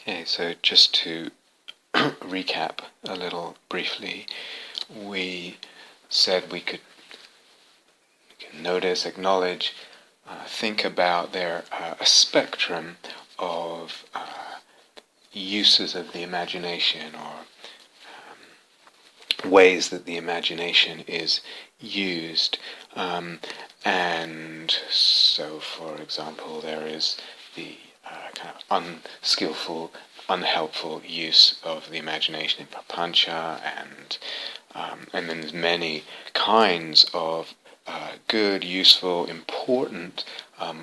Okay, so just to recap a little briefly, we said we could notice, acknowledge, think about a spectrum of uses of the imagination, or ways that the imagination is used. And so, for example, there is the kind of unskillful, unhelpful use of the imagination in prapancha, and then there's many kinds of good, useful, important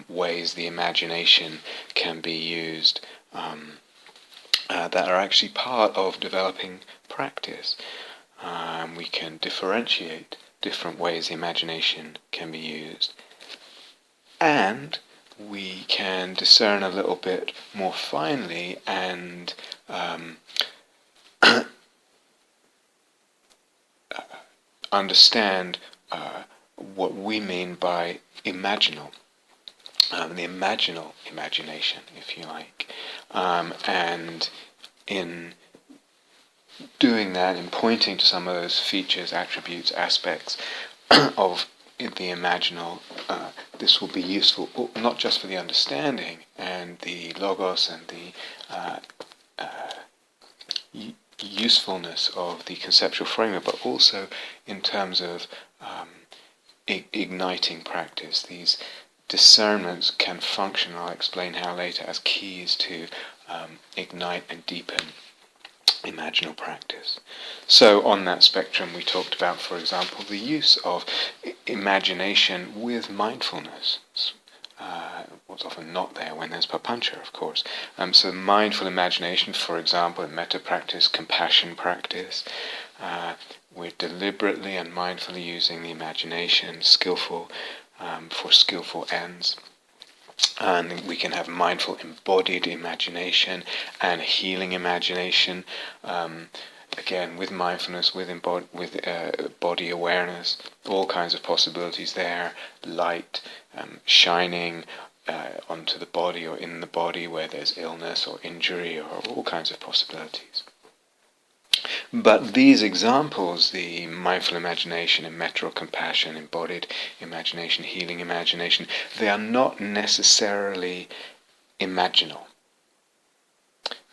ways the imagination can be used, that are actually part of developing practice. We can differentiate different ways the imagination can be used, and we can discern a little bit more finely and understand what we mean by imaginal, the imaginal imagination, if you like. And in doing that, in pointing to some of those features, attributes, aspects of the imaginal, this will be useful not just for the understanding and the logos and the usefulness of the conceptual framework, but also in terms of igniting practice. These discernments can function, I'll explain how later, as keys to ignite and deepen imaginal practice. So on that spectrum we talked about, for example, the use of imagination with mindfulness. What's often not there when there's papancha, of course. So mindful imagination, for example, in metta practice, compassion practice, we're deliberately and mindfully using the imagination, skillful, for skillful ends. And we can have mindful embodied imagination and healing imagination, again with mindfulness, with body awareness, all kinds of possibilities there. Light shining onto the body or in the body where there's illness or injury, or all kinds of possibilities. But these examples, the mindful imagination and metta or compassion, embodied imagination, healing imagination, they are not necessarily imaginal.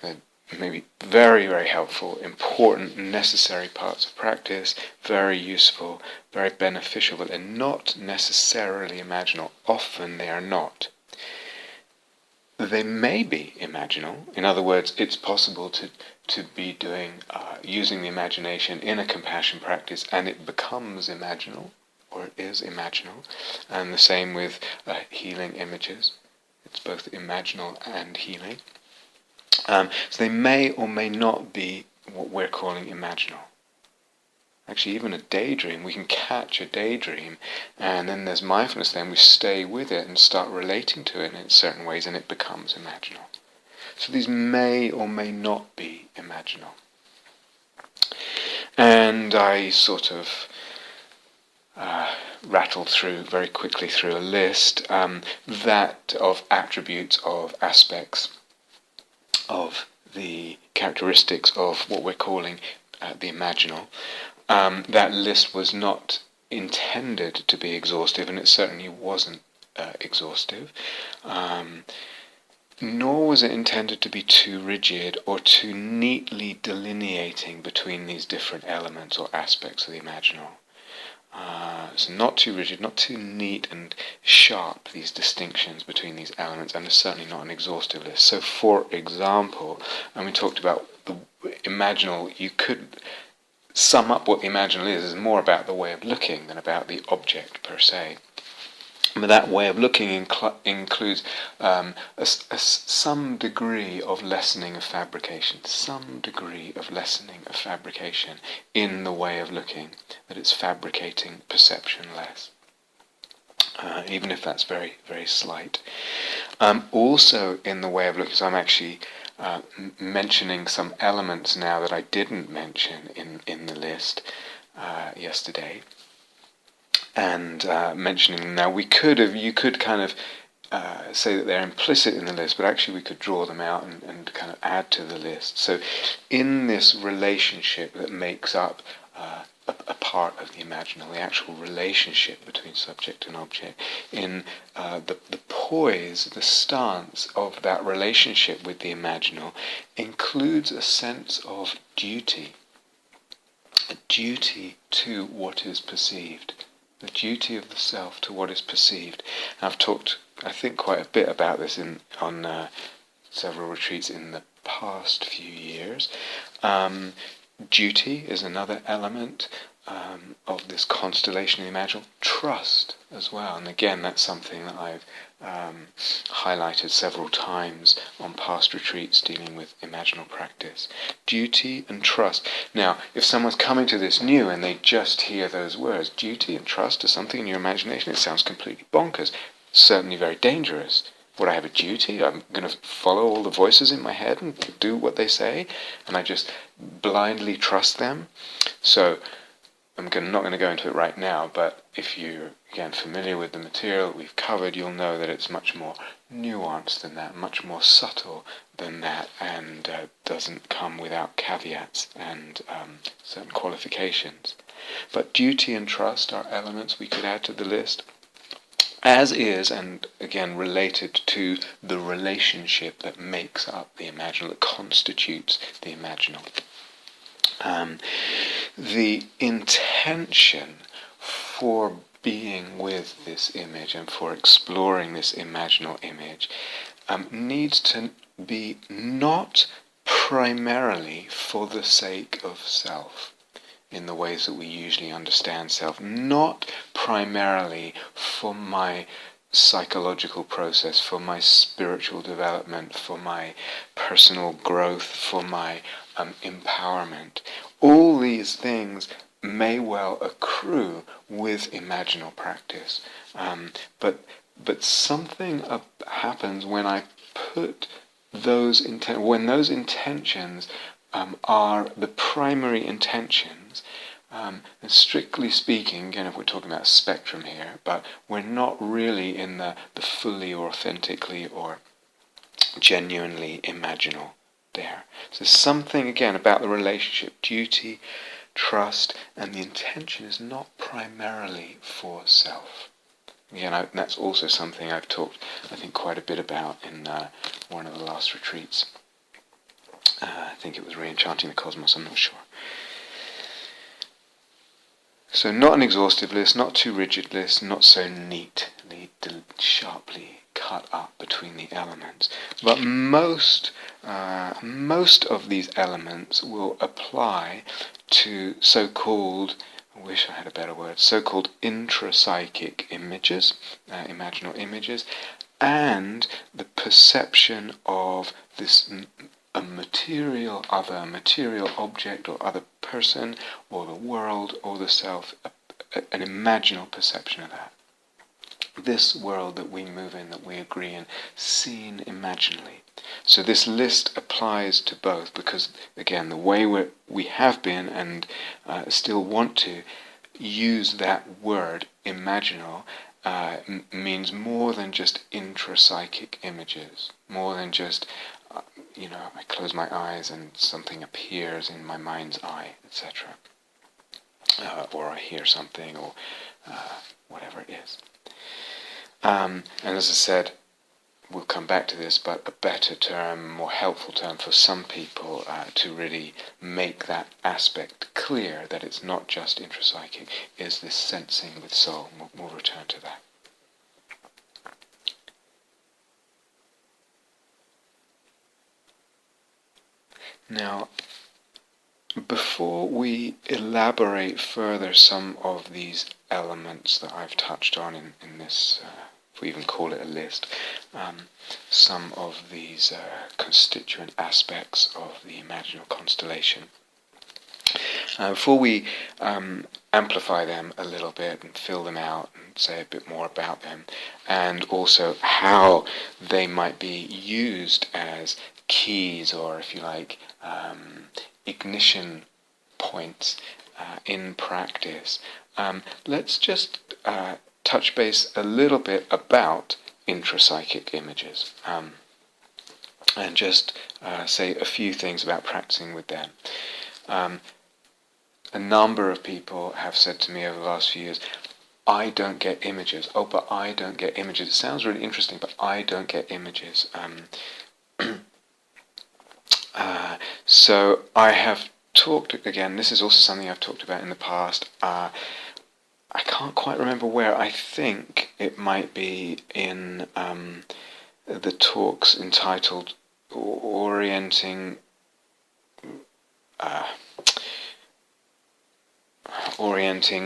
They're maybe very, very helpful, important, necessary parts of practice, very useful, very beneficial, but they're not necessarily imaginal. Often they are not. They may be imaginal. In other words, it's possible to be doing using the imagination in a compassion practice, and it becomes imaginal, or it is imaginal. And the same with healing images. It's both imaginal and healing. So they may or may not be what we're calling imaginal. Actually, even a daydream, we can catch a daydream, and then there's mindfulness, then we stay with it and start relating to it in certain ways, and it becomes imaginal. So these may or may not be imaginal. And I sort of rattled very quickly through a list that of attributes, of aspects, of the characteristics of what we're calling the imaginal. That list was not intended to be exhaustive, and it certainly wasn't exhaustive. Nor was it intended to be too rigid or too neatly delineating between these different elements or aspects of the imaginal. So not too rigid, not too neat and sharp, these distinctions between these elements, and it's certainly not an exhaustive list. So for example, and we talked about the imaginal, you could sum up what the imaginal is more about the way of looking than about the object per se. But that way of looking includes some degree of lessening of fabrication, in the way of looking, that it's fabricating perception less, even if that's very, very slight. Also in the way of looking, so I'm actually mentioning some elements now that I didn't mention in the list yesterday. And mentioning now, you could kind of say that they're implicit in the list, but actually we could draw them out and kind of add to the list. So in this relationship that makes up a part of the imaginal, the actual relationship between subject and object, in the poise, the stance of that relationship with the imaginal includes a sense of duty, a duty to what is perceived, the duty of the self to what is perceived. And I've talked, I think, quite a bit about this on several retreats in the past few years. Duty is another element of this constellation of the imaginal. Trust as well, and again, that's something that I've highlighted several times on past retreats dealing with imaginal practice. Duty and trust. Now, if someone's coming to this new and they just hear those words, duty and trust to something in your imagination, it sounds completely bonkers. Certainly very dangerous. Would I have a duty? I'm going to follow all the voices in my head and do what they say, and I just blindly trust them? So not going to go into it right now, but if you're, again, familiar with the material that we've covered, you'll know that it's much more nuanced than that, much more subtle than that, and doesn't come without caveats and certain qualifications. But duty and trust are elements we could add to the list, as is, and again related to the relationship that makes up the imaginal, that constitutes the imaginal. The intention for being with this image and for exploring this imaginal image needs to be not primarily for the sake of self, in the ways that we usually understand self, not primarily for my psychological process, for my spiritual development, for my personal growth, for my empowerment. All these things may well accrue with imaginal practice, but something happens when I put when those intentions are the primary intentions. And strictly speaking, again, if we're talking about a spectrum here, but we're not really in the fully or authentically or genuinely imaginal there. So something, again, about the relationship, duty, trust, and the intention is not primarily for self. Again, that's also something I've talked, I think, quite a bit about in one of the last retreats. I think it was Re-Enchanting the Cosmos, I'm not sure. So not an exhaustive list, not too rigid list, not so neatly, sharply cut up between the elements. But most of these elements will apply to so-called, I wish I had a better word, so-called intrapsychic images, imaginal images, and the perception of this a material object or other person or the world or the self, an imaginal perception of that. This world that we move in, that we agree in, seen imaginally. So this list applies to both because, again, the way we have been and still want to use that word, imaginal, means more than just intrapsychic images, more than just I close my eyes and something appears in my mind's eye, etc. Or I hear something, or whatever it is. And as I said, we'll come back to this, but a better term, more helpful term for some people to really make that aspect clear, that it's not just intrapsychic, is this sensing with soul. We'll return to that. Now, before we elaborate further some of these elements that I've touched on in this, if we even call it a list, some of these constituent aspects of the imaginal constellation, before we amplify them a little bit and fill them out and say a bit more about them, and also how they might be used as keys, or if you like, ignition points in practice, let's just touch base a little bit about intrapsychic images. And just say a few things about practicing with them. A number of people have said to me over the last few years, I don't get images. Oh, but I don't get images. It sounds really interesting, but I don't get images. So I have talked, again, this is also something I've talked about in the past. I can't quite remember where. I think it might be in the talks entitled Orienting,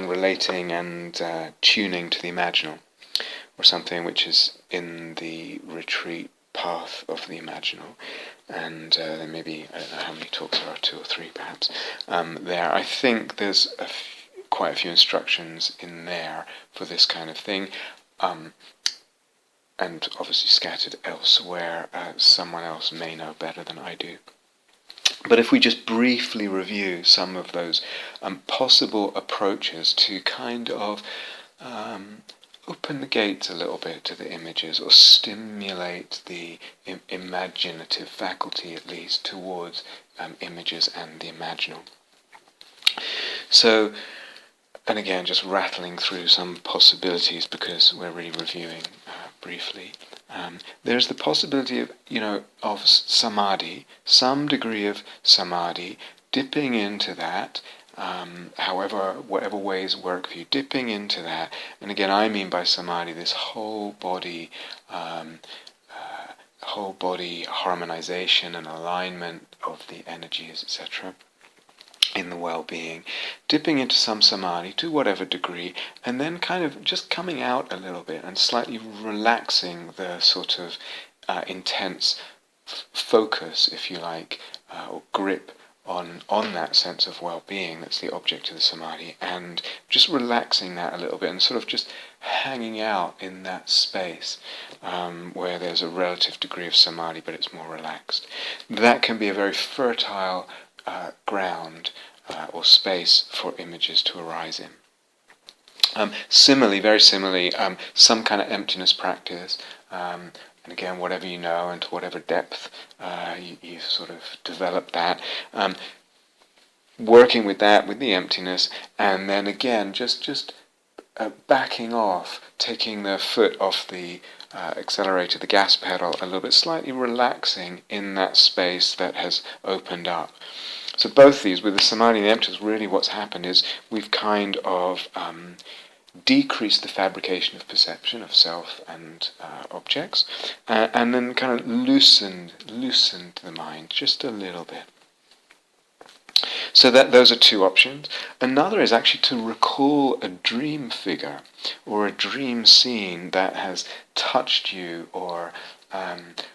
Relating and Tuning to the Imaginal, or something, which is in the retreat path of the Imaginal. And there may be, I don't know how many talks there are, 2 or 3 perhaps, there. I think there's quite a few instructions in there for this kind of thing, and obviously scattered elsewhere. Someone else may know better than I do. But if we just briefly review some of those possible approaches to kind of open the gates a little bit to the images, or stimulate the imaginative faculty, at least, towards images and the imaginal. So, and again, just rattling through some possibilities, because we're really reviewing briefly. There's the possibility of samadhi, some degree of samadhi, dipping into that, whatever ways work for you, dipping into that. And again, I mean by samadhi this whole body harmonization and alignment of the energies, etc., in the well-being, dipping into some samadhi to whatever degree, and then kind of just coming out a little bit and slightly relaxing the sort of intense focus, if you like, or grip on that sense of well-being that's the object of the samadhi, and just relaxing that a little bit and sort of just hanging out in that space where there's a relative degree of samadhi but it's more relaxed. That can be a very fertile ground or space for images to arise in. Very similarly, some kind of emptiness practice, and again, whatever you know and to whatever depth you sort of develop that, working with that, with the emptiness, and then again, just backing off, taking the foot off the accelerator, the gas pedal a little bit, slightly relaxing in that space that has opened up. So both these, with the samadhi and the emptiness, really what's happened is we've kind of decreased the fabrication of perception of self and objects, and then kind of loosened the mind just a little bit. So those are 2 options. Another is actually to recall a dream figure or a dream scene that has touched you or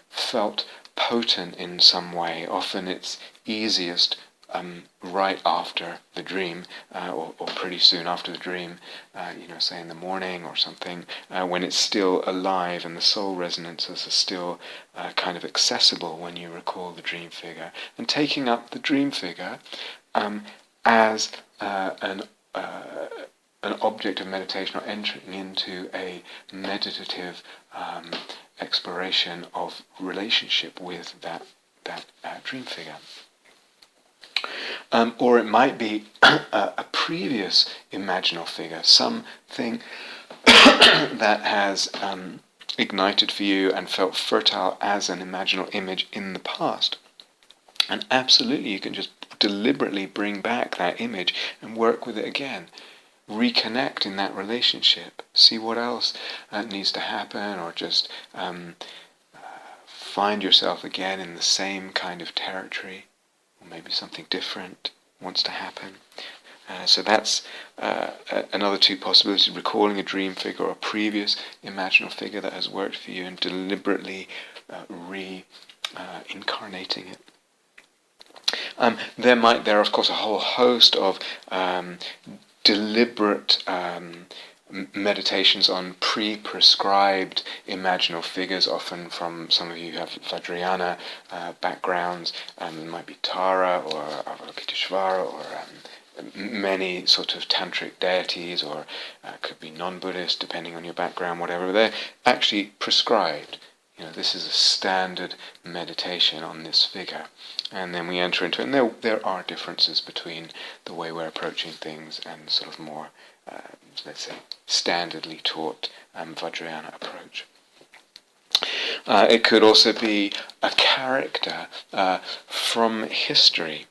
felt potent in some way. Often it's easiest right after the dream, or pretty soon after the dream, say in the morning or something, when it's still alive and the soul resonances are still kind of accessible when you recall the dream figure, and taking up the dream figure as an object of meditation, or entering into a meditative exploration of relationship with that dream figure. Or it might be a previous imaginal figure, something that has ignited for you and felt fertile as an imaginal image in the past. And absolutely, you can just deliberately bring back that image and work with it again. Reconnect in that relationship. See what else needs to happen, or just find yourself again in the same kind of territory. Maybe something different wants to happen. So that's another 2 possibilities: recalling a dream figure or a previous imaginal figure that has worked for you, and deliberately reincarnating it. There are of course a whole host of deliberate meditations on pre-prescribed imaginal figures, often from some of you who have Vajrayana backgrounds. It might be Tara or Avalokiteshvara or many sort of tantric deities, or could be non-Buddhist, depending on your background, whatever. They're actually prescribed. This is a standard meditation on this figure. And then we enter into it, and there are differences between the way we're approaching things and sort of more, let's say, standardly taught Vajrayana approach. It could also be a character from history,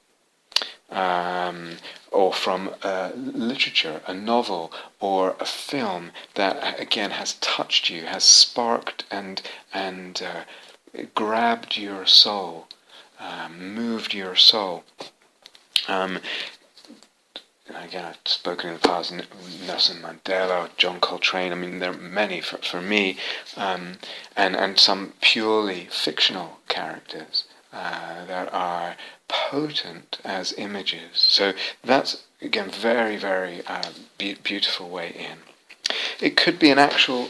or from literature, a novel, or a film that again has touched you, has sparked and grabbed your soul, moved your soul. Again, I've spoken in the past, Nelson Mandela, John Coltrane. I mean, there are many for me, and some purely fictional characters that are potent as images. So that's, again, very, very beautiful way in. It could be an actual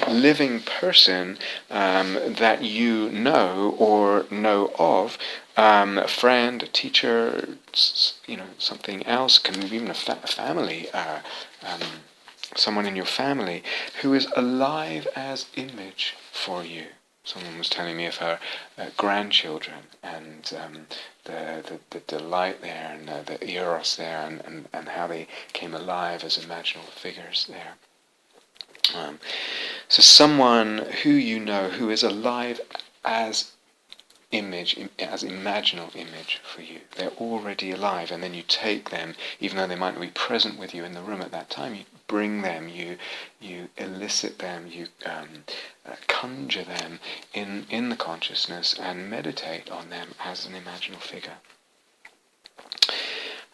living person that you know or know of, a friend, a teacher, something else. Can be even a family, someone in your family who is alive as image for you. Someone was telling me of her grandchildren, and the delight there, and the eros there, and how they came alive as imaginal figures there. So someone who you know who is alive as image, as imaginal image for you. They're already alive, and then you take them, even though they might not be present with you in the room at that time, you bring them, you elicit them, you conjure them in the consciousness and meditate on them as an imaginal figure.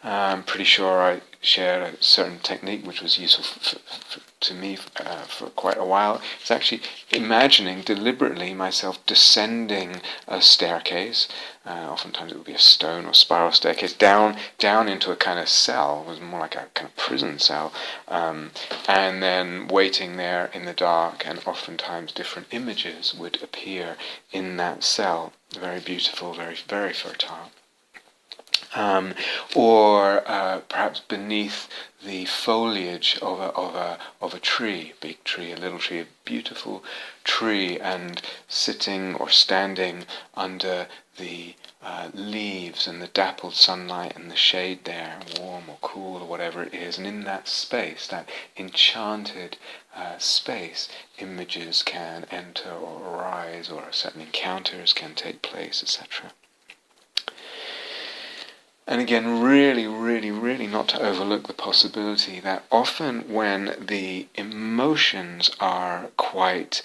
I'm pretty sure I shared a certain technique which was useful to me for quite a while. It's actually imagining deliberately myself descending a staircase. Oftentimes it would be a stone or spiral staircase down into a kind of cell. It was more like a kind of prison cell, and then waiting there in the dark. And oftentimes different images would appear in that cell. Very beautiful, very, very fertile. Or perhaps beneath the foliage of a tree, big tree, a little tree, a beautiful tree, and sitting or standing under the leaves and the dappled sunlight and the shade there, warm or cool or whatever it is, and in that space, that enchanted space, images can enter or arise, or certain encounters can take place, etc. And again, really, really, really not to overlook the possibility that often when the emotions are quite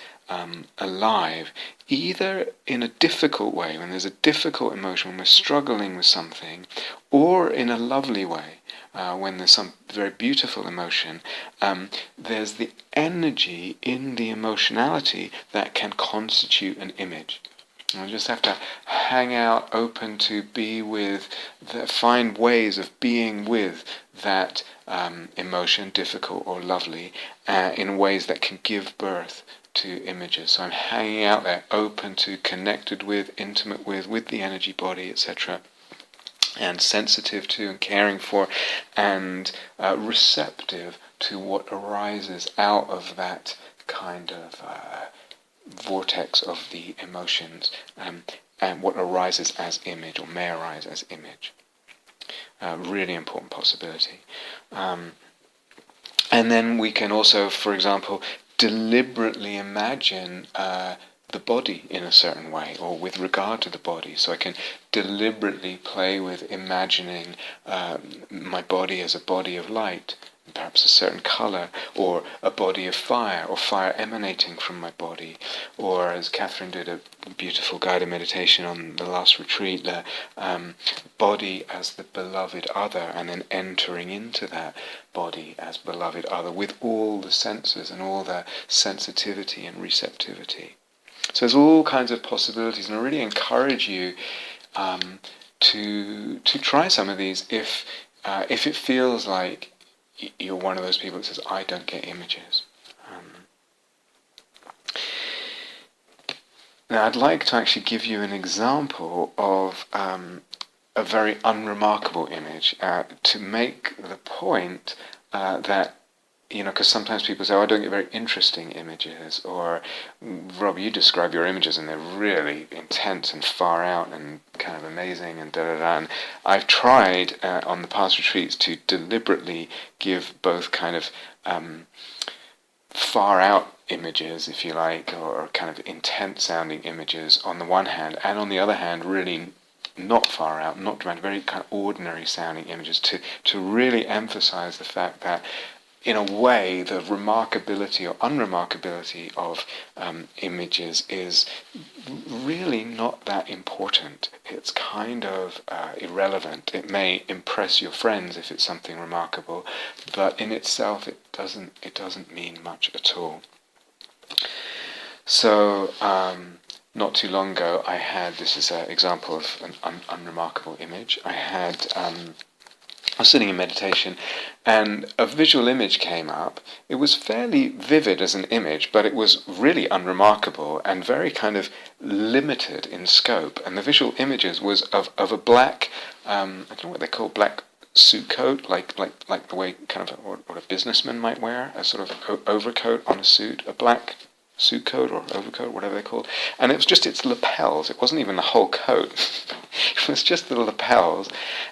alive, either in a difficult way, when there's a difficult emotion, when we're struggling with something, or in a lovely way, when there's some very beautiful emotion, there's the energy in the emotionality that can constitute an image. We just have to hang out, open to be with, find ways of being with that emotion, difficult or lovely, in ways that can give birth to images. So I'm hanging out there, open to, connected with, intimate with the energy body, etc., and sensitive to and caring for, and receptive to what arises out of that kind of vortex of the emotions, and what arises as image, or may arise as image. Really important possibility. And then we can also, for example, deliberately imagine the body in a certain way, or with regard to the body. So I can deliberately play with imagining my body as a body of light, perhaps a certain color, or a body of fire, or fire emanating from my body, or as Catherine did a beautiful guided meditation on the last retreat, the body as the beloved other, and then entering into that body as beloved other with all the senses and all the sensitivity and receptivity. So there's all kinds of possibilities, and I really encourage you to try some of these if it feels like you're one of those people that says, I don't get images. Now I'd like to actually give you an example of a very unremarkable image, to make the point that, because sometimes people say, "Oh, I don't get very interesting images," or "Rob, you describe your images and they're really intense and far out and kind of amazing and da da da." And I've tried on the past retreats to deliberately give both kind of far out images, if you like, or kind of intense sounding images on the one hand, and on the other hand, really not far out, not dramatic, very kind of ordinary sounding images, to really emphasize the fact that, in a way, the remarkability or unremarkability of images is really not that important. It's kind of irrelevant. It may impress your friends if it's something remarkable, but in itself it doesn't mean much at all. So not too long ago, this is an example of an unremarkable image. I was sitting in meditation, and a visual image came up. It was fairly vivid as an image, but it was really unremarkable and very kind of limited in scope. And the visual images was of a black, I don't know what they call black suit coat, like the way kind of what a businessman might wear, a sort of overcoat on a suit, a black suit coat or overcoat, whatever they're called, and it was just its lapels. It wasn't even the whole coat. It was just the lapels,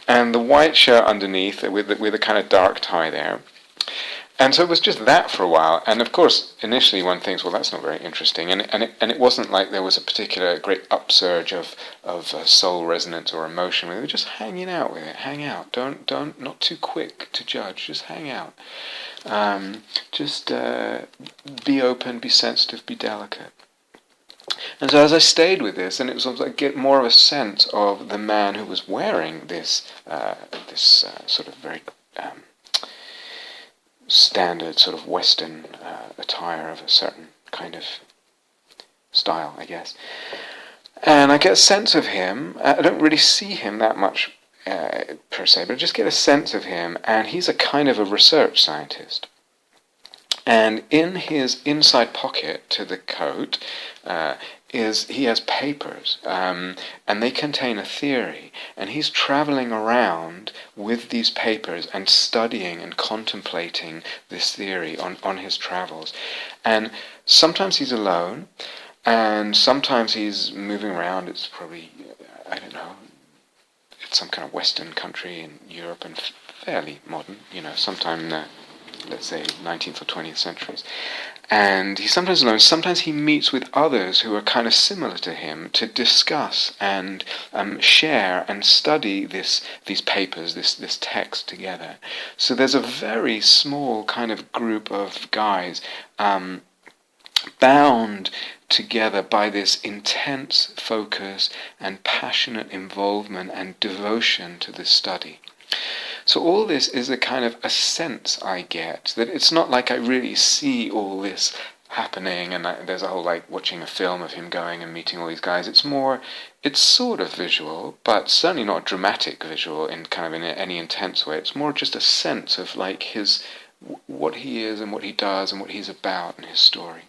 and the white shirt underneath with a kind of dark tie there. And so it was just that for a while. And of course, initially one thinks, well, that's not very interesting. And it wasn't like there was a particular great upsurge of soul resonance or emotion. We were just hanging out with it. Hang out. Don't not too quick to judge. Just hang out. Just be open, be sensitive, be delicate. And so as I stayed with this, and it was almost like get more of a sense of the man who was wearing this sort of very standard sort of Western attire of a certain kind of style, I guess. And I get a sense of him. I don't really see him that much per se, but I just get a sense of him, and he's a kind of a research scientist. And in his inside pocket to the coat he has papers, and they contain a theory, and he's traveling around with these papers and studying and contemplating this theory on his travels. And sometimes he's alone, and sometimes he's moving around. It's probably, I don't know, it's some kind of Western country in Europe and fairly modern, sometime in the, let's say, 19th or 20th centuries. And he's sometimes alone. Sometimes he meets with others who are kind of similar to him to discuss and share and study these papers, this text together. So there's a very small kind of group of guys bound together by this intense focus and passionate involvement and devotion to this study. So all this is a kind of a sense I get, that it's not like I really see all this happening and there's a whole like watching a film of him going and meeting all these guys. It's sort of visual, but certainly not a dramatic visual in any intense way. It's more just a sense of like what he is and what he does and what he's about and his story.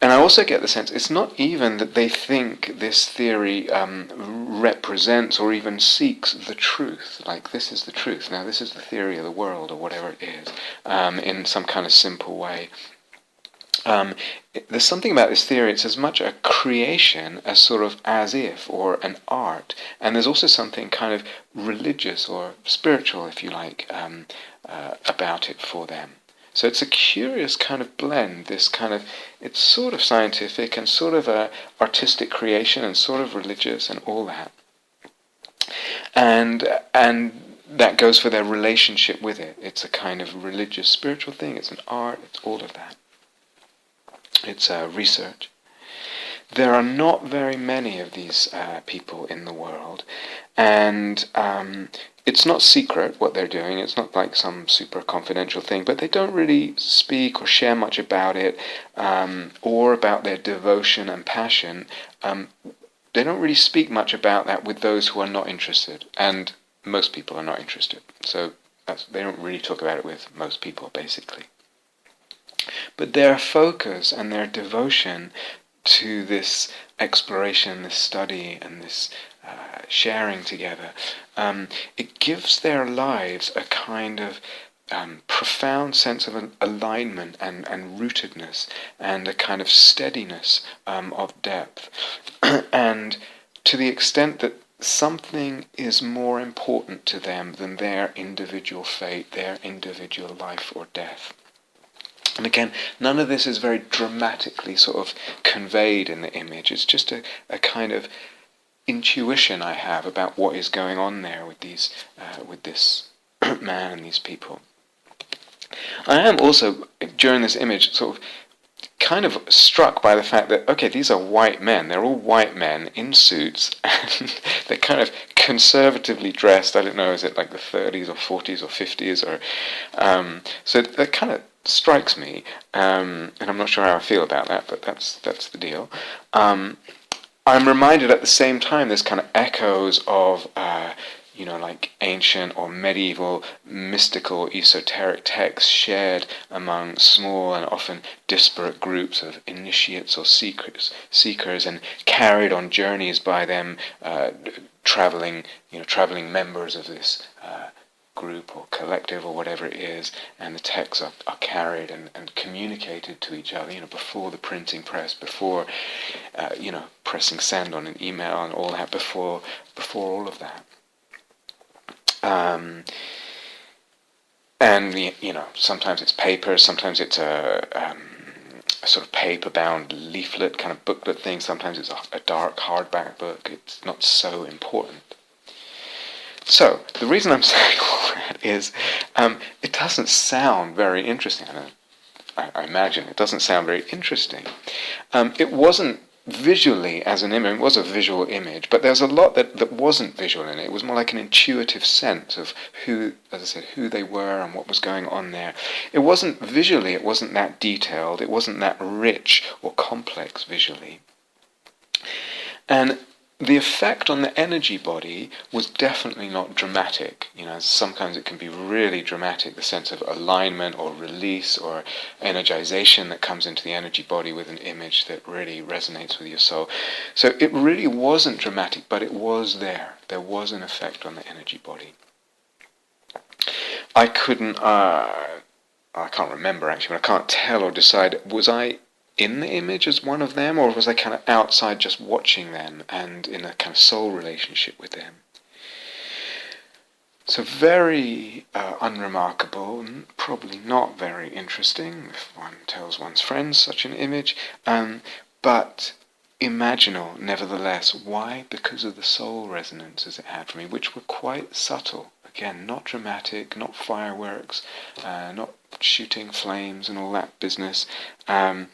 And I also get the sense it's not even that they think this theory represents or even seeks the truth, like this is the truth, now this is the theory of the world, or whatever it is, in some kind of simple way. There's something about this theory, it's as much a creation as sort of as if, or an art, and there's also something kind of religious or spiritual, if you like, about it for them. So it's a curious kind of blend, it's sort of scientific and sort of a artistic creation and sort of religious and all that. And that goes for their relationship with it. It's a kind of religious, spiritual thing, it's an art, it's all of that. It's research. There are not very many of these people in the world, and it's not secret what they're doing. It's not like some super confidential thing, but they don't really speak or share much about it, or about their devotion and passion. They don't really speak much about that with those who are not interested, and most people are not interested. So they don't really talk about it with most people, basically. But their focus and their devotion to this exploration, this study, and this sharing together, it gives their lives a kind of profound sense of alignment and rootedness, and a kind of steadiness of depth. And to the extent that something is more important to them than their individual fate, their individual life or death. And again, none of this is very dramatically sort of conveyed in the image. It's just a kind of intuition I have about what is going on there with this man and these people. I am also, during this image, sort of kind of struck by the fact that, okay, these are white men. They're all white men in suits, and they're kind of conservatively dressed. I don't know, is it like the 30s or 40s or 50s? So that kind of strikes me, and I'm not sure how I feel about that, but that's the deal. I'm reminded at the same time there's kind of echoes of like ancient or medieval mystical esoteric texts shared among small and often disparate groups of initiates or seekers, and carried on journeys by them, traveling members of this group or collective or whatever it is, and the texts are carried and communicated to each other, before the printing press, before pressing send on an email and all that, before all of that. And sometimes it's paper, sometimes it's a sort of paper-bound leaflet, kind of booklet thing. Sometimes it's a dark hardback book. It's not so important. So the reason I'm saying all that is, it doesn't sound very interesting. I imagine it doesn't sound very interesting. It wasn't visually as an image. It was a visual image, but there's a lot that wasn't visual in it. It was more like an intuitive sense of who they were and what was going on there. It wasn't visually, it wasn't that detailed, it wasn't that rich or complex visually. And the effect on the energy body was definitely not dramatic. Sometimes it can be really dramatic, the sense of alignment or release or energization that comes into the energy body with an image that really resonates with your soul. So it really wasn't dramatic, but it was there. There was an effect on the energy body. I can't remember actually, but I can't tell or decide, was I in the image as one of them, or was I kind of outside just watching them and in a kind of soul relationship with them? So very unremarkable, and probably not very interesting if one tells one's friends such an image, but imaginal nevertheless. Why? Because of the soul resonances it had for me, which were quite subtle. Again, not dramatic, not fireworks, not shooting flames and all that business. The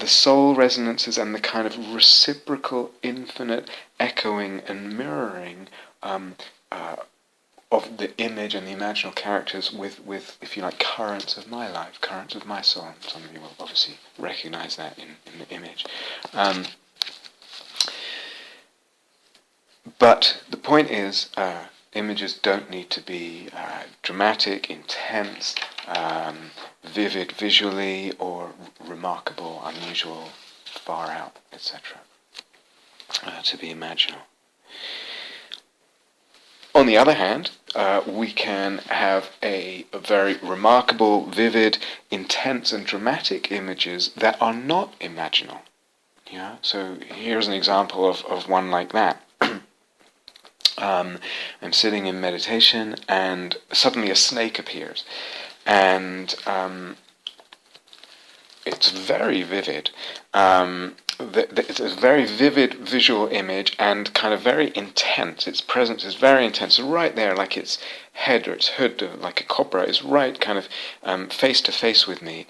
soul resonances and the kind of reciprocal, infinite echoing and mirroring of the image and the imaginal characters with, if you like, currents of my life, currents of my soul. Some of you will obviously recognize that in the image. But the point is, images don't need to be dramatic, intense, vivid visually, or remarkable, unusual, far out, etc. To be imaginal. On the other hand, we can have a very remarkable, vivid, intense and dramatic images that are not imaginal. Yeah. So here's an example of one like that. I'm sitting in meditation and suddenly a snake appears, and it's very vivid. It's a very vivid visual image and kind of very intense. Its presence is very intense, right there, like its head or its hood, like a cobra, is right kind of face to face with me.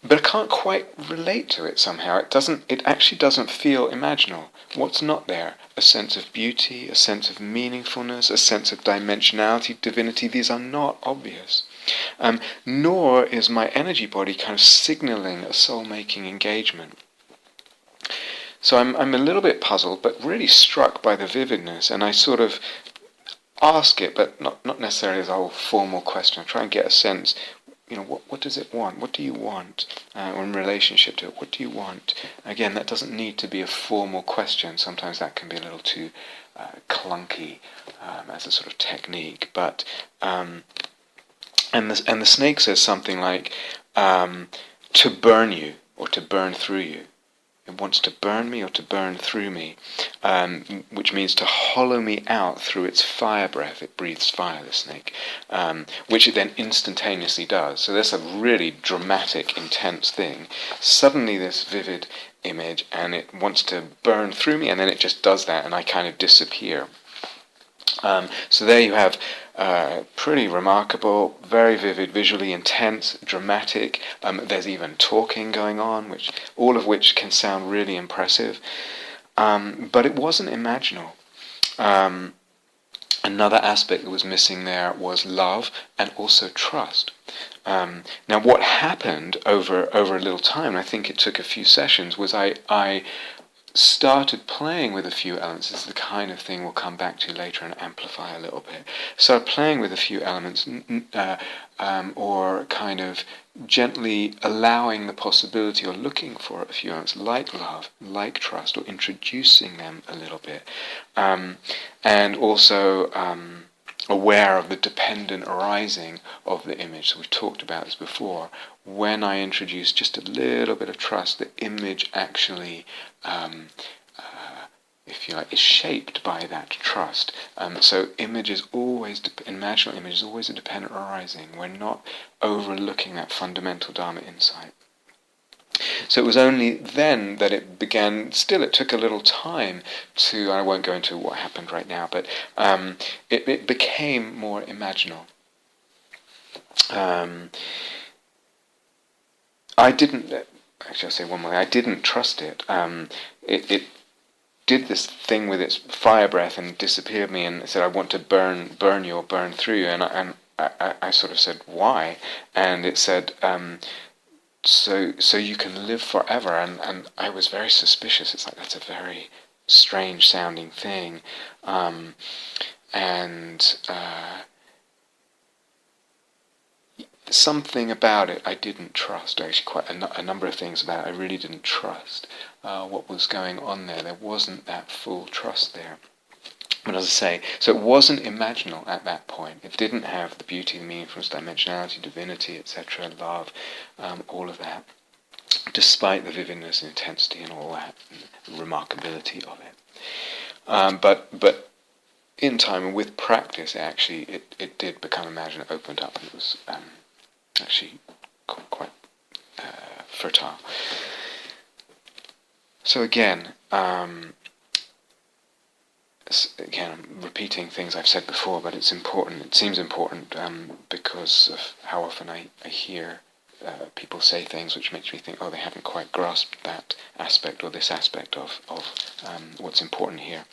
But I can't quite relate to it somehow. It actually doesn't feel imaginal. What's not there? A sense of beauty, a sense of meaningfulness, a sense of dimensionality, divinity. These are not obvious. Nor is my energy body kind of signaling a soul-making engagement. So I'm a little bit puzzled, but really struck by the vividness, and I sort of ask it, but not necessarily as a whole formal question. I try and get a sense, what does it want? What do you want? Or in relationship to it, what do you want? Again, that doesn't need to be a formal question. Sometimes that can be a little too clunky as a sort of technique. But and the snake says something like to burn you or to burn through you. It wants to burn me or to burn through me, which means to hollow me out through its fire breath. It breathes fire, the snake, which it then instantaneously does. So that's a really dramatic, intense thing. Suddenly this vivid image, and it wants to burn through me, and then it just does that, and I kind of disappear. So there you have pretty remarkable, very vivid, visually intense, dramatic. There's even talking going on, all of which can sound really impressive. But it wasn't imaginal. Another aspect that was missing there was love and also trust. Now, what happened over a little time, I think it took a few sessions, was I started playing with a few elements. This is the kind of thing we'll come back to later and amplify a little bit. Started playing with a few elements, or kind of gently allowing the possibility or looking for a few elements like love, like trust, or introducing them a little bit. And also aware of the dependent arising of the image. So we've talked about this before. When I introduce just a little bit of trust, the image actually, if you like, is shaped by that trust. So image is always, imaginal image is always a dependent arising. We're not overlooking that fundamental Dharma insight. So it was only then that it began. Still, it took a little time to. I won't go into what happened right now, but it became more imaginal. I didn't. Actually, I'll say one more. I didn't trust it. It did this thing with its fire breath and disappeared me, and said, "I want to burn you or burn through you." And I sort of said, "Why?" And it said, So you can live forever, and I was very suspicious. It's like, that's a very strange sounding thing, and something about it I didn't trust. Actually, quite a number of things about it I really didn't trust. What was going on there? There wasn't that full trust there. But as I say, so it wasn't imaginal at that point. It didn't have the beauty, the meaningfulness, dimensionality, divinity, etc., love, all of that, despite the vividness and intensity and all that, and remarkability of it. But in time and with practice, actually, it did become imaginal, opened up, and it was actually quite fertile. So again, I'm repeating things I've said before, but it's important. It seems important because of how often I hear people say things which makes me think, oh, they haven't quite grasped that aspect or this aspect of what's important here.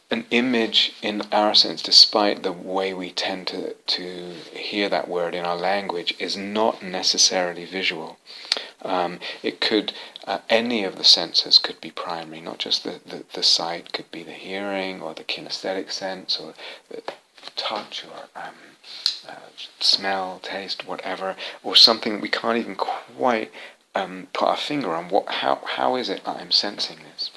An image, in our sense, despite the way we tend to hear that word in our language, is not necessarily visual. It could, any of the senses could be primary, not just the sight, could be the hearing or the kinesthetic sense or the touch or smell, taste, whatever, or something that we can't even quite put our finger on. How is it that I'm sensing this?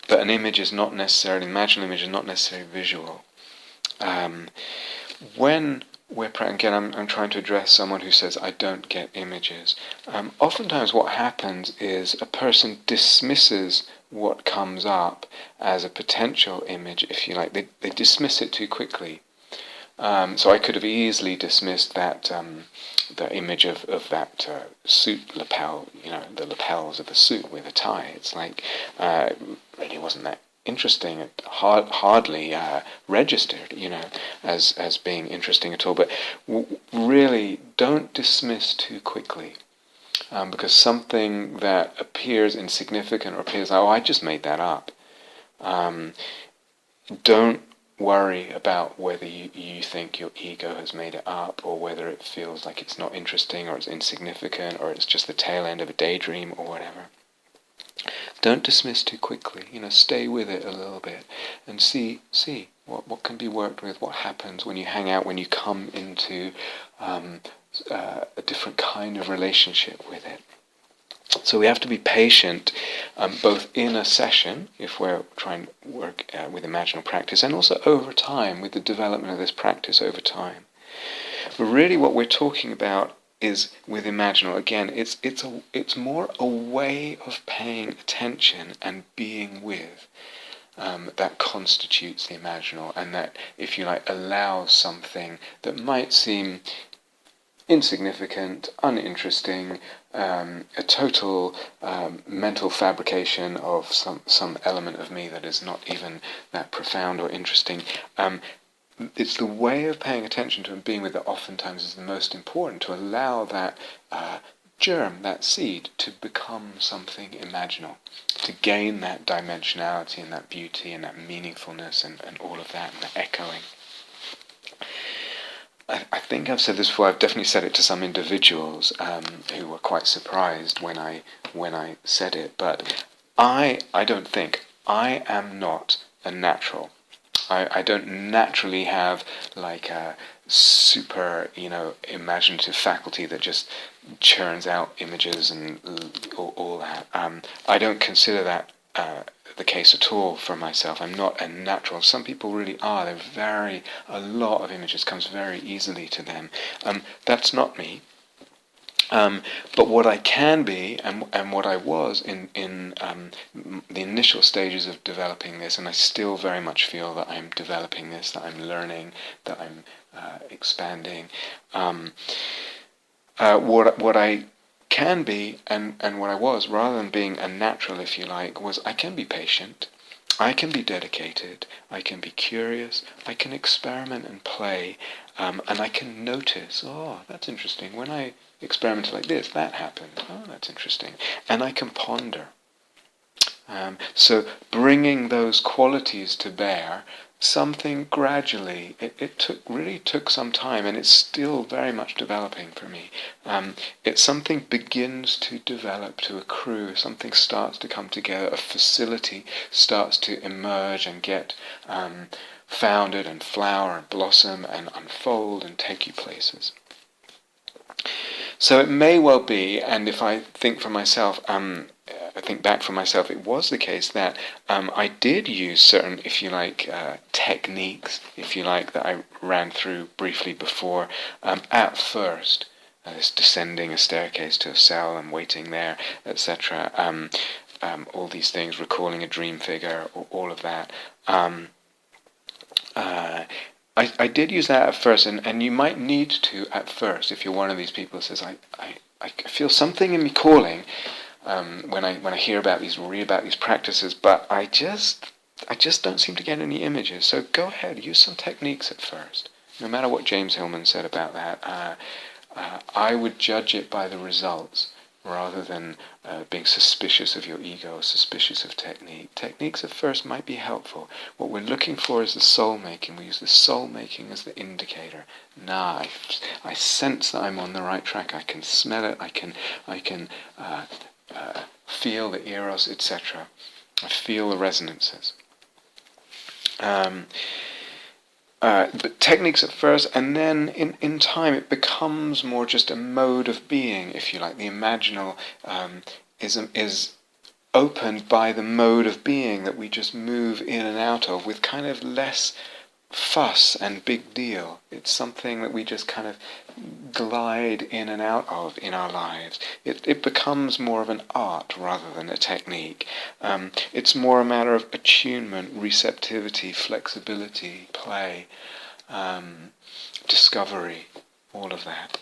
But an image is not necessarily, an imaginal image is not necessarily visual. When again, I'm trying to address someone who says, I don't get images. Oftentimes what happens is a person dismisses what comes up as a potential image, if you like. They dismiss it too quickly. So I could have easily dismissed that the image of that suit lapel, the lapels of a suit with a tie. It's like, really wasn't that interesting. It hardly registered, as being interesting at all. But really, don't dismiss too quickly, because something that appears insignificant or appears, oh, I just made that up. Don't worry about whether you think your ego has made it up, or whether it feels like it's not interesting, or it's insignificant, or it's just the tail end of a daydream, or whatever. Don't dismiss too quickly. Stay with it a little bit and see. What can be worked with? What happens when you hang out, when you come into a different kind of relationship with it? So we have to be patient, both in a session, if we're trying to work with imaginal practice, and also over time, with the development of this practice over time. But really what we're talking about is, with imaginal, again, it's more a way of paying attention and being with that constitutes the imaginal, and that, if you like, allows something that might seem insignificant, uninteresting, a total mental fabrication of some element of me that is not even that profound or interesting. It's the way of paying attention to and being with it oftentimes is the most important, to allow that germ, that seed, to become something imaginal, to gain that dimensionality and that beauty and that meaningfulness and all of that, and the echoing. I think I've said this before. I've definitely said it to some individuals who were quite surprised when I said it. But I don't think I am not a natural. I don't naturally have like a super, imaginative faculty that just churns out images and all that. I don't consider that the case at all for myself. I'm not a natural. Some people really are. A lot of images comes very easily to them. That's not me. But what I can be, and what I was in the initial stages of developing this, and I still very much feel that I'm developing this, that I'm learning, that I'm expanding. What I can be, and what I was, rather than being a natural, if you like, was I can be patient, I can be dedicated, I can be curious, I can experiment and play, and I can notice, oh, that's interesting, when I experimented like this, that happened, oh, that's interesting, and I can ponder. So bringing those qualities to bear, something gradually, it really took some time, and it's still very much developing for me. It's something begins to develop, to accrue, something starts to come together, a facility starts to emerge and get founded and flower and blossom and unfold and take you places. So it may well be, and if I think for myself, I think back for myself, it was the case that I did use certain, if you like, techniques, if you like, that I ran through briefly before, at first. This descending a staircase to a cell and waiting there, etc. All these things, recalling a dream figure, all of that. I did use that at first, and you might need to at first, if you're one of these people who says, I feel something in me calling when I hear about these, read about these practices, but I just don't seem to get any images. So go ahead, use some techniques at first. No matter what James Hillman said about that, I would judge it by the results, rather than being suspicious of your ego, or suspicious of technique. Techniques at first might be helpful. What we're looking for is the soul-making. We use the soul-making as the indicator. I sense that I'm on the right track. I can smell it. I can feel the eros, etc. I feel the resonances. But techniques at first, and then in time it becomes more just a mode of being, if you like. The imaginal is opened by the mode of being that we just move in and out of with kind of less fuss and big deal. It's something that we just kind of glide in and out of in our lives. It becomes more of an art rather than a technique. It's more a matter of attunement, receptivity, flexibility, play, discovery, all of that.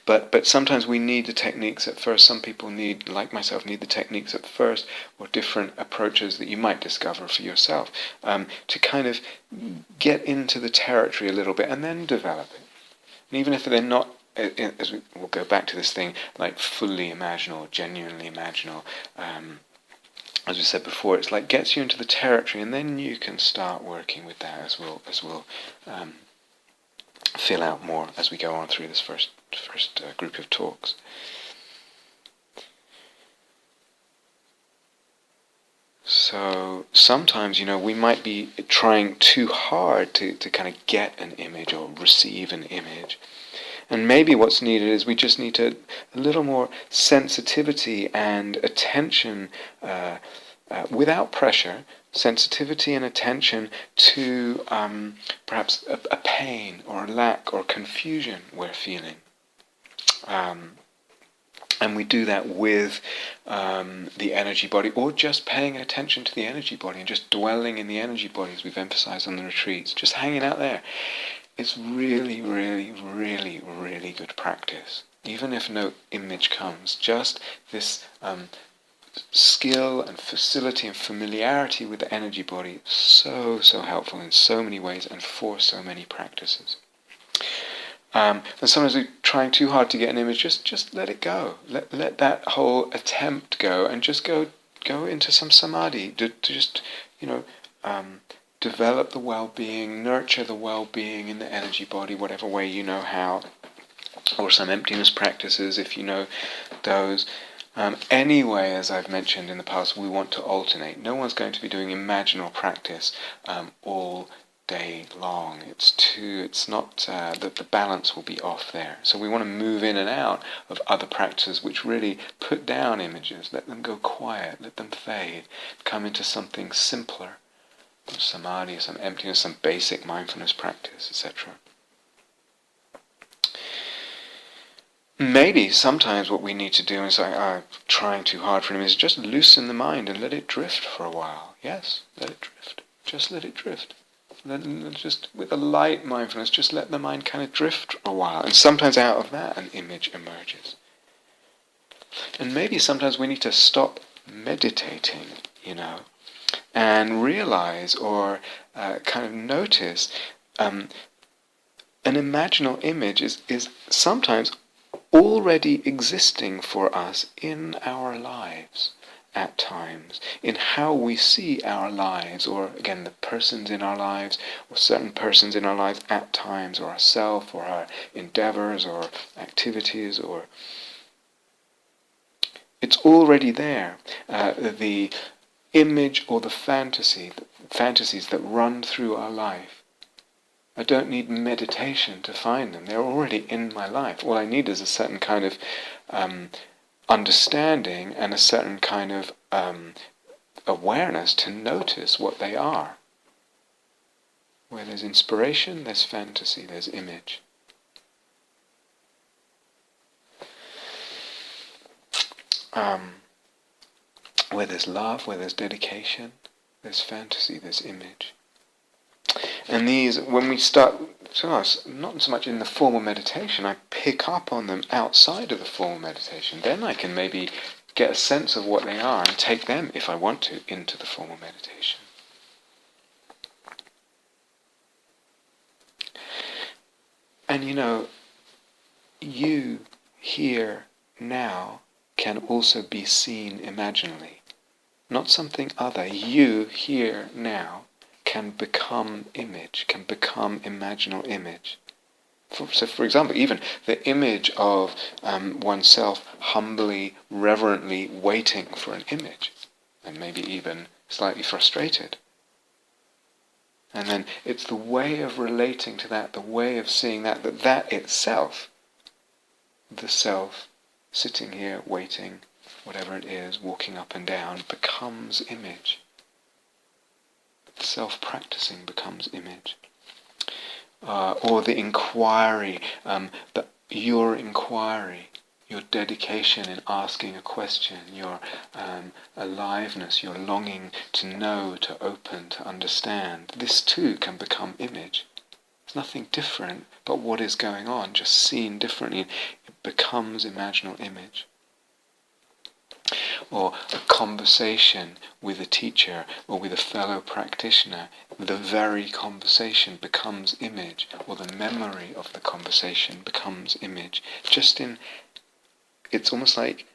But sometimes we need the techniques at first. Some people need, like myself, need the techniques at first, or different approaches that you might discover for yourself, to kind of get into the territory a little bit and then develop it. And even if they're not, as we'll go back to this thing, like fully imaginal, genuinely imaginal, as we said before, it's like gets you into the territory, and then you can start working with that, as we'll fill out more as we go on through this first group of talks. So So sometimes, we might be trying too hard to kind of get an image or receive an image. And maybe what's needed is we just need a little more sensitivity and attention, without pressure, sensitivity and attention to perhaps a pain or a lack or confusion we're feeling. And we do that with the energy body, or just paying attention to the energy body and just dwelling in the energy body, as we've emphasized on the retreats, just hanging out there. It's really, really, really, really good practice. Even if no image comes, just this skill and facility and familiarity with the energy body, so helpful in so many ways and for so many practices. And sometimes we're trying too hard to get an image. Just let it go. Let that whole attempt go, and just go into some samadhi. To just develop the well-being, nurture the well-being in the energy body, whatever way you know how, or some emptiness practices if you know those. Anyway, as I've mentioned in the past, we want to alternate. No one's going to be doing imaginal practice all day long. It's not that the balance will be off there. So we want to move in and out of other practices which really put down images, let them go quiet, let them fade, come into something simpler, some samadhi, some emptiness, some basic mindfulness practice, etc. Maybe sometimes what we need to do is trying too hard for an image is just loosen the mind and let it drift for a while. Yes, let it drift. Just let it drift. Just with a light mindfulness, just let the mind kind of drift a while. And sometimes out of that an image emerges. And maybe sometimes we need to stop meditating, and realize or kind of notice an imaginal image is sometimes already existing for us in our lives at times, in how we see our lives, or again the persons in our lives, or certain persons in our lives at times, or ourselves, or our endeavors, or activities, or it's already there. The image or the fantasies that run through our life. I don't need meditation to find them. They're already in my life. All I need is a certain kind of understanding and a certain kind of awareness to notice what they are. Where there's inspiration, there's fantasy, there's image. Where there's love, where there's dedication, there's fantasy, there's image. And these, when we start, not so much in the formal meditation, I pick up on them outside of the formal meditation. Then I can maybe get a sense of what they are and take them, if I want to, into the formal meditation. And you here now can also be seen imaginally. Not something other. You here now can become image, can become imaginal image. So for example, even the image of oneself humbly, reverently waiting for an image, and maybe even slightly frustrated. And then it's the way of relating to that, the way of seeing that itself, the self sitting here waiting, whatever it is, walking up and down, becomes image. Self-practicing becomes image. Or the inquiry, your inquiry, your dedication in asking a question, your aliveness, your longing to know, to open, to understand. This too can become image. It's nothing different but what is going on, just seen differently. It becomes imaginal image. Or a conversation with a teacher or with a fellow practitioner, the very conversation becomes image, or the memory of the conversation becomes image. It's almost like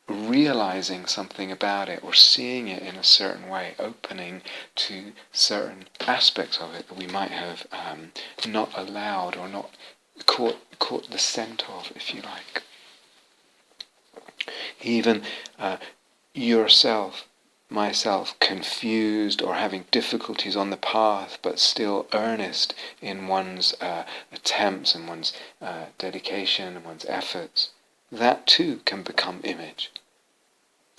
realizing something about it, or seeing it in a certain way, opening to certain aspects of it that we might have not allowed or not caught the scent of, if you like. Even yourself myself confused or having difficulties on the path, but still earnest in one's attempts and one's dedication and one's efforts, that too can become image.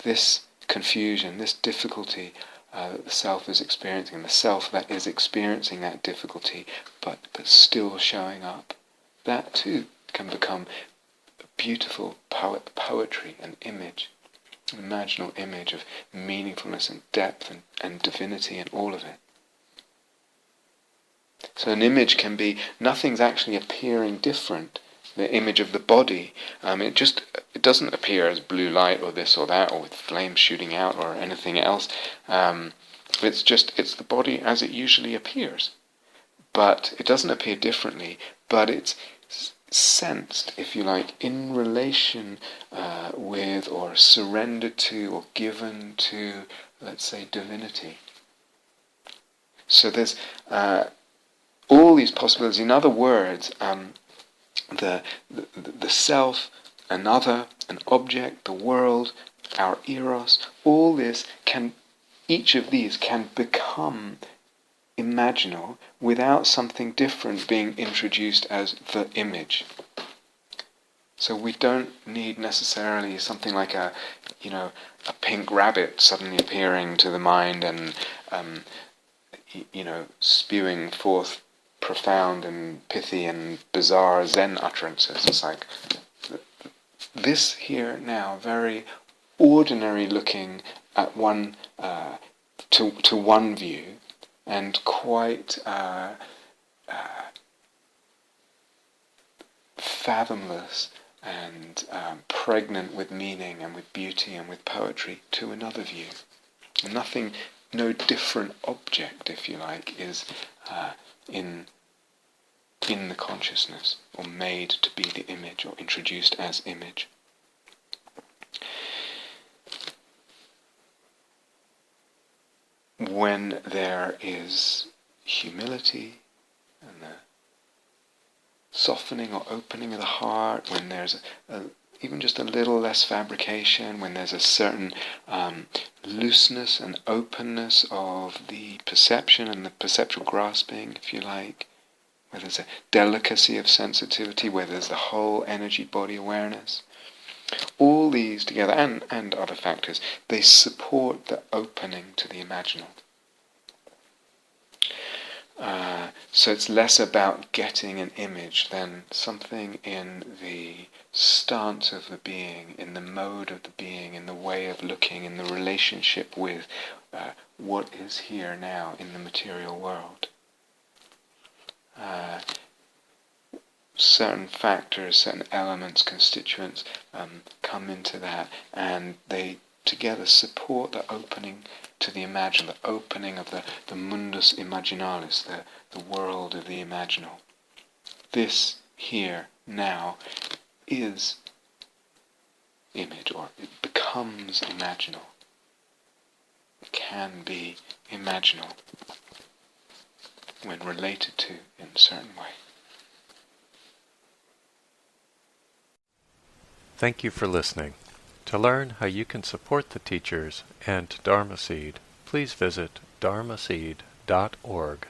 This confusion, this difficulty that the self is experiencing, the self that is experiencing that difficulty but still showing up, that too can become a beautiful poetry and image, an imaginal image of meaningfulness and depth and divinity and all of it. So an image can be, nothing's actually appearing different. The image of the body, it doesn't appear as blue light or this or that or with flames shooting out or anything else. It's the body as it usually appears. But it doesn't appear differently, but it's sensed, if you like, in relation with or surrendered to or given to, let's say, divinity. So there's all these possibilities. In other words, the self, another, an object, the world, our eros, all this each of these can become imaginal without something different being introduced as the image. So we don't need necessarily something like a pink rabbit suddenly appearing to the mind and spewing forth profound and pithy and bizarre Zen utterances. It's like this here now, very ordinary looking at one to one view, and quite fathomless and pregnant with meaning and with beauty and with poetry to another view. Nothing, no different object, if you like, is in the consciousness, or made to be the image, or introduced as image. When there is humility and the softening or opening of the heart, when there's even just a little less fabrication, when there's a certain looseness and openness of the perception and the perceptual grasping, if you like, where there's a delicacy of sensitivity, where there's the whole energy body awareness, all these together, and other factors, they support the opening to the imaginal. So it's less about getting an image than something in the stance of the being, in the mode of the being, in the way of looking, in the relationship with what is here now in the material world. Certain factors, certain elements, constituents come into that, and they together support the opening to the imaginal, the opening of the mundus imaginalis, the world of the imaginal. This here now is image, or it becomes imaginal. It can be imaginal when related to in a certain way. Thank you for listening. To learn how you can support the teachers and Dharma Seed, please visit dharmaseed.org.